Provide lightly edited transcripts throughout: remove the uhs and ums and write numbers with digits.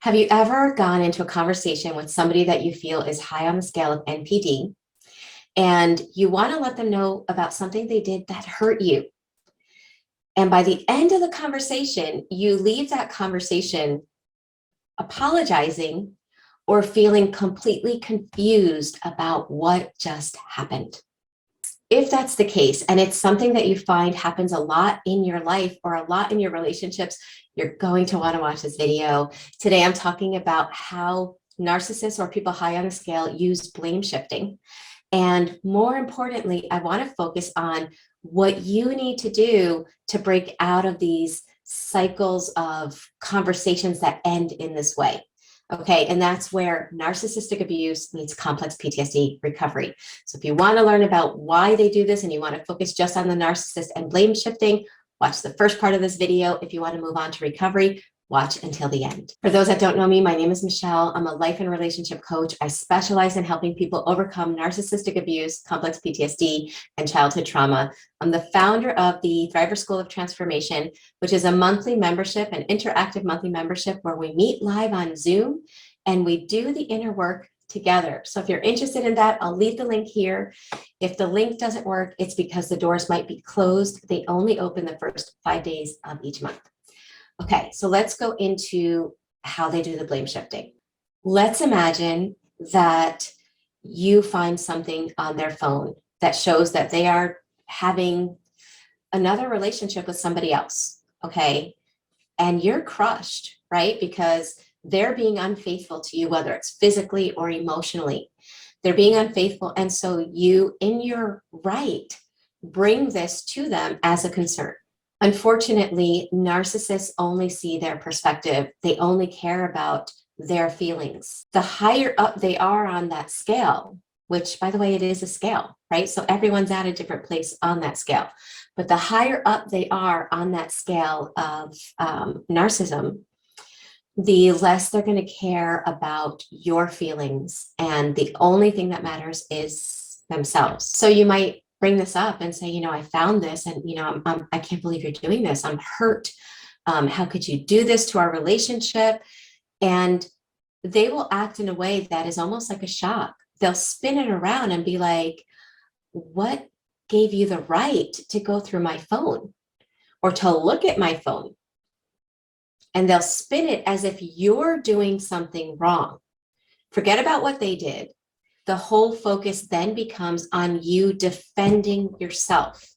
Have you ever gone into a conversation with somebody that you feel is high on the scale of NPD, and you want to let them know about something they did that hurt you? And by the end of the conversation, you leave that conversation apologizing or feeling completely confused about what just happened. If that's the case, and it's something that you find happens a lot in your life or a lot in your relationships, you're going to want to watch this video. Today, I'm talking about how narcissists or people high on the scale use blame shifting. And more importantly, I want to focus on what you need to do to break out of these cycles of conversations that end in this way. Okay, and that's where narcissistic abuse meets complex PTSD recovery. So if you want to learn about why they do this and you want to focus just on the narcissist and blame shifting, watch the first part of this video. If you want to move on to recovery, watch until the end. For those that don't know me, my name is Michelle. I'm a life and relationship coach. I specialize in helping people overcome narcissistic abuse, complex PTSD, and childhood trauma. I'm the founder of the Thriver School of Transformation, which is a monthly membership, an interactive monthly membership where we meet live on Zoom and we do the inner work together. So if you're interested in that, I'll leave the link here. If the link doesn't work, it's because the doors might be closed. They only open the first 5 days of each month. Okay, so let's go into how they do the blame shifting. Let's imagine that you find something on their phone that shows that they are having another relationship with somebody else, okay? And you're crushed, right? Because they're being unfaithful to you, whether it's physically or emotionally. They're being unfaithful. And so you, in your right, bring this to them as a concern. Unfortunately, narcissists only see their perspective. They only care about their feelings. The higher up they are on that scale, which, by the way, it is a scale, right? So everyone's at a different place on that scale. But the higher up they are on that scale of narcissism, the less they're going to care about your feelings. And the only thing that matters is themselves. So you might bring this up and say, I found this and, I can't believe you're doing this. I'm hurt. How could you do this to our relationship? And they will act in a way that is almost like a shock. They'll spin it around and be like, what gave you the right to go through my phone or to look at my phone? And they'll spin it as if you're doing something wrong. Forget about what they did. The whole focus then becomes on you defending yourself.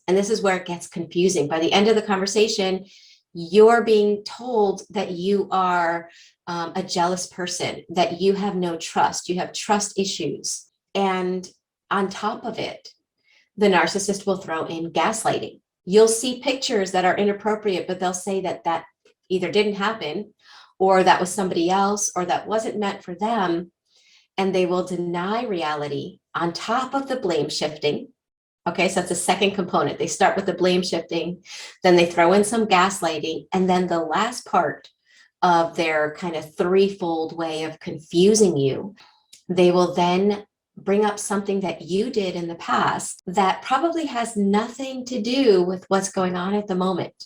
And this is where it gets confusing. By the end of the conversation, you're being told that you are a jealous person, that you have no trust, you have trust issues. And on top of it, the narcissist will throw in gaslighting. You'll see pictures that are inappropriate, but they'll say that that either didn't happen or that was somebody else or that wasn't meant for them. And they will deny reality on top of the blame shifting. Okay, so that's the second component. They start with the blame shifting, then they throw in some gaslighting, and then the last part of their kind of threefold way of confusing you, they will then bring up something that you did in the past that probably has nothing to do with what's going on at the moment,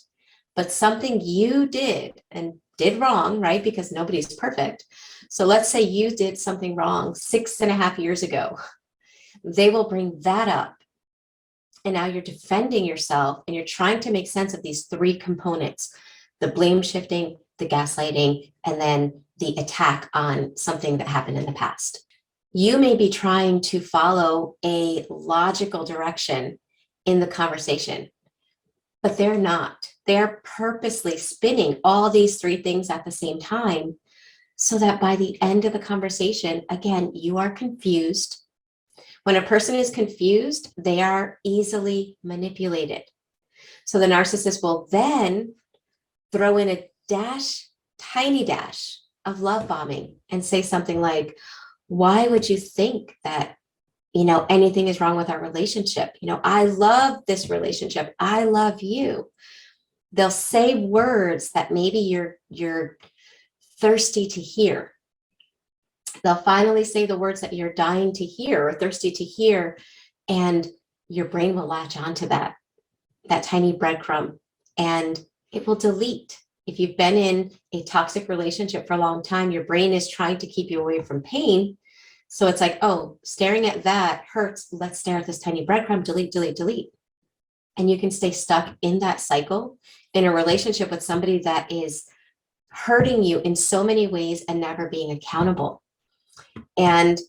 but something you did and did wrong, right? Because nobody's perfect. So let's say you did something wrong 6.5 years ago. They will bring that up. And now you're defending yourself and you're trying to make sense of these three components: the blame shifting, the gaslighting, and then the attack on something that happened in the past. You may be trying to follow a logical direction in the conversation, but they're not. They're purposely spinning all these three things at the same time so that by the end of the conversation, again, you are confused. When a person is confused, they are easily manipulated. So the narcissist will then throw in a dash, tiny dash of love bombing and say something like, why would you think that anything is wrong with our relationship? I love this relationship. I love you. They'll say words that maybe you're thirsty to hear. They'll finally say the words that you're dying to hear or thirsty to hear, and your brain will latch onto that tiny breadcrumb, and it will delete If you've been in a toxic relationship for a long time, your brain is trying to keep you away from pain. So it's like, oh, staring at that hurts. Let's stare at this tiny breadcrumb, delete, delete, delete. And you can stay stuck in that cycle in a relationship with somebody that is hurting you in so many ways and never being accountable. And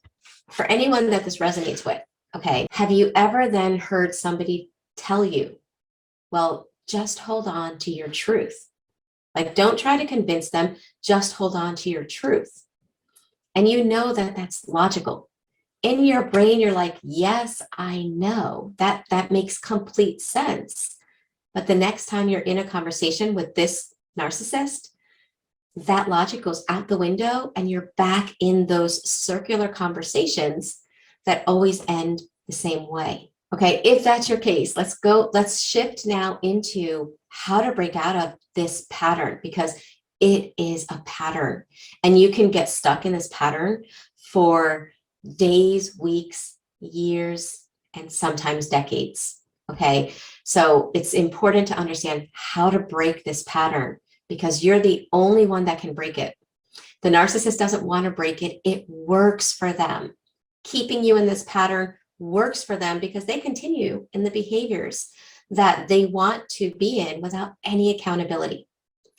for anyone that this resonates with, okay, have you ever then heard somebody tell you, well, just hold on to your truth? Like, don't try to convince them, just hold on to your truth. And you know that that's logical. In your brain, you're like, yes, I know that makes complete sense. But the next time you're in a conversation with this narcissist, that logic goes out the window and you're back in those circular conversations that always end the same way. Okay, if that's your case, let's shift now into how to break out of this pattern, because it is a pattern and you can get stuck in this pattern for days, weeks, years, and sometimes decades. Okay, so it's important to understand how to break this pattern, because you're the only one that can break it. The narcissist doesn't want to break it. It works for them. Keeping you in this pattern works for them because they continue in the behaviors that they want to be in without any accountability.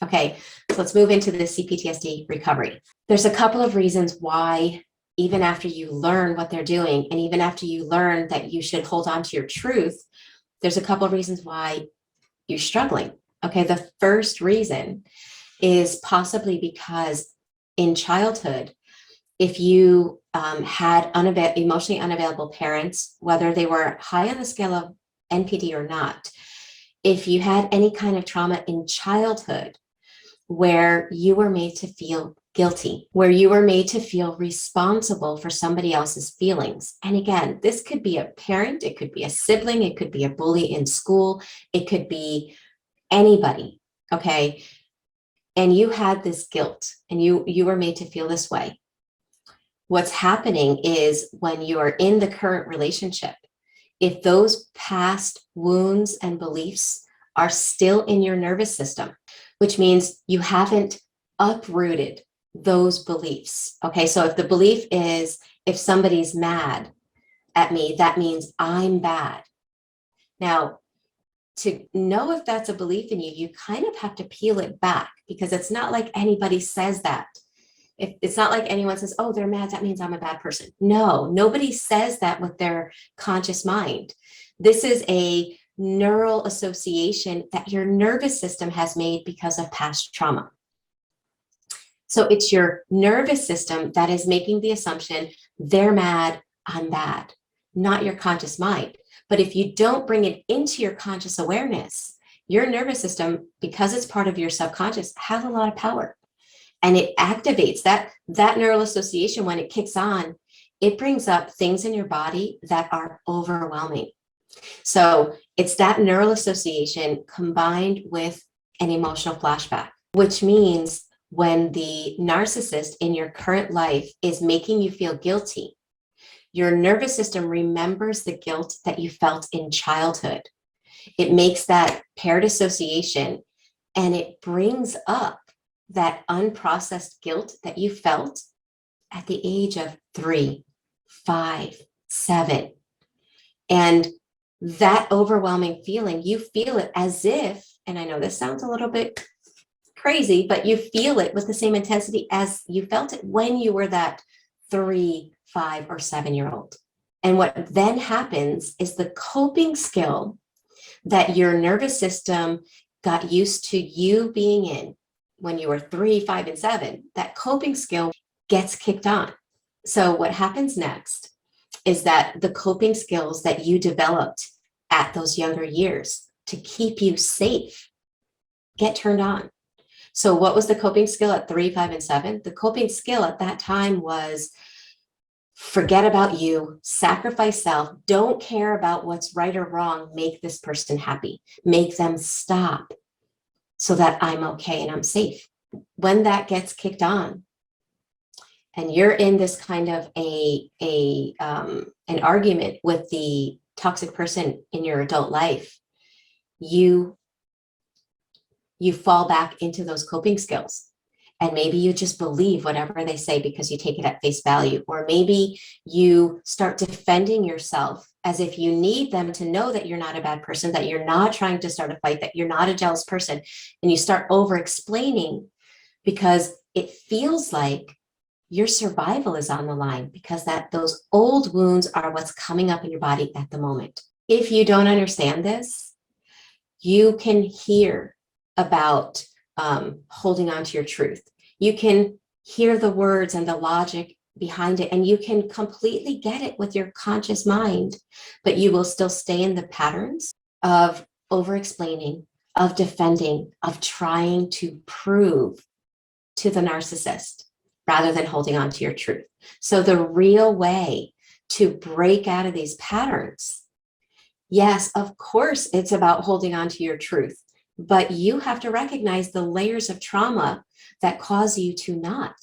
Okay, so let's move into the CPTSD recovery. There's a couple of reasons why, even after you learn what they're doing, and even after you learn that you should hold on to your truth, there's a couple of reasons why you're struggling. Okay, the first reason is possibly because in childhood, if you had emotionally unavailable parents, whether they were high on the scale of NPD or not, if you had any kind of trauma in childhood where you were made to feel guilty, where you were made to feel responsible for somebody else's feelings. And again, this could be a parent, it could be a sibling, it could be a bully in school, it could be anybody, okay? And you had this guilt and you were made to feel this way. What's happening is when you are in the current relationship, if those past wounds and beliefs are still in your nervous system, which means you haven't uprooted those beliefs. Okay, so if the belief is, if somebody's mad at me, that means I'm bad. Now, to know if that's a belief in you, you kind of have to peel it back, because it's not like anybody says that. It's not like anyone says, oh, they're mad, that means I'm a bad person. No, nobody says that with their conscious mind. This is a neural association that your nervous system has made because of past trauma. So it's your nervous system that is making the assumption, they're mad, I'm bad, not your conscious mind. But if you don't bring it into your conscious awareness, your nervous system, because it's part of your subconscious, has a lot of power. And it activates that neural association. When it kicks on, it brings up things in your body that are overwhelming. So it's that neural association combined with an emotional flashback, which means when the narcissist in your current life is making you feel guilty, your nervous system remembers the guilt that you felt in childhood. It makes that paired association, and it brings up that unprocessed guilt that you felt at the age of 3, 5, 7. And that overwhelming feeling, you feel it as if, and I know this sounds a little bit crazy, but you feel it with the same intensity as you felt it when you were that 3, 5, or 7-year-old. And what then happens is the coping skill that your nervous system got used to you being in when you were 3, 5, and 7, that coping skill gets kicked on. So what happens next is that the coping skills that you developed at those younger years to keep you safe get turned on. So what was the coping skill at 3, 5, and 7? The coping skill at that time was forget about you, sacrifice self, don't care about what's right or wrong, make this person happy, make them stop so that I'm okay and I'm safe. When that gets kicked on and you're in this kind of an argument with the toxic person in your adult life, you you fall back into those coping skills. And maybe you just believe whatever they say because you take it at face value. Or maybe you start defending yourself as if you need them to know that you're not a bad person, that you're not trying to start a fight, that you're not a jealous person. And you start over explaining because it feels like your survival is on the line, because those old wounds are what's coming up in your body at the moment. If you don't understand this, you can hear about holding on to your truth. You can hear the words and the logic behind it, and you can completely get it with your conscious mind, but you will still stay in the patterns of over-explaining, of defending, of trying to prove to the narcissist rather than holding on to your truth. So the real way to break out of these patterns, yes, of course, it's about holding on to your truth, but you have to recognize the layers of trauma that cause you to not.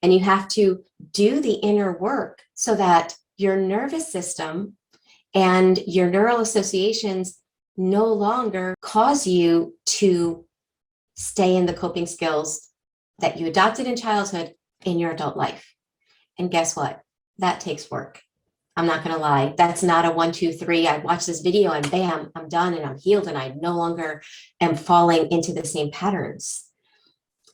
And you have to do the inner work so that your nervous system and your neural associations no longer cause you to stay in the coping skills that you adopted in childhood in your adult life. And guess what? That takes work. I'm not going to lie. That's not a 1, 2, 3. I watch this video and bam, I'm done and I'm healed and I no longer am falling into the same patterns.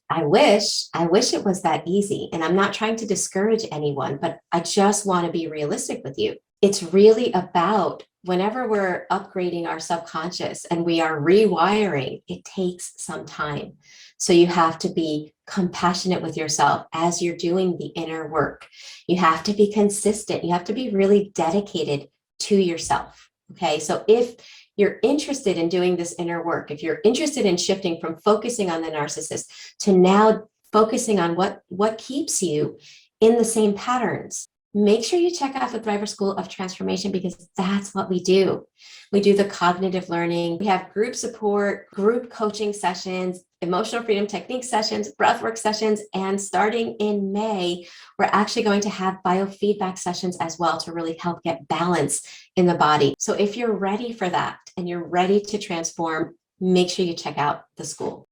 I wish it was that easy. And I'm not trying to discourage anyone, but I just want to be realistic with you. It's really about whenever we're upgrading our subconscious and we are rewiring, it takes some time. So you have to be compassionate with yourself as you're doing the inner work. You have to be consistent. You have to be really dedicated to yourself. Okay. So if you're interested in doing this inner work, if you're interested in shifting from focusing on the narcissist to now focusing on what keeps you in the same patterns, make sure you check out the Thriver School of Transformation, because that's what we do. We do the cognitive learning. We have group support, group coaching sessions, emotional freedom technique sessions, breathwork sessions, and starting in May, we're actually going to have biofeedback sessions as well to really help get balance in the body. So if you're ready for that and you're ready to transform, make sure you check out the school.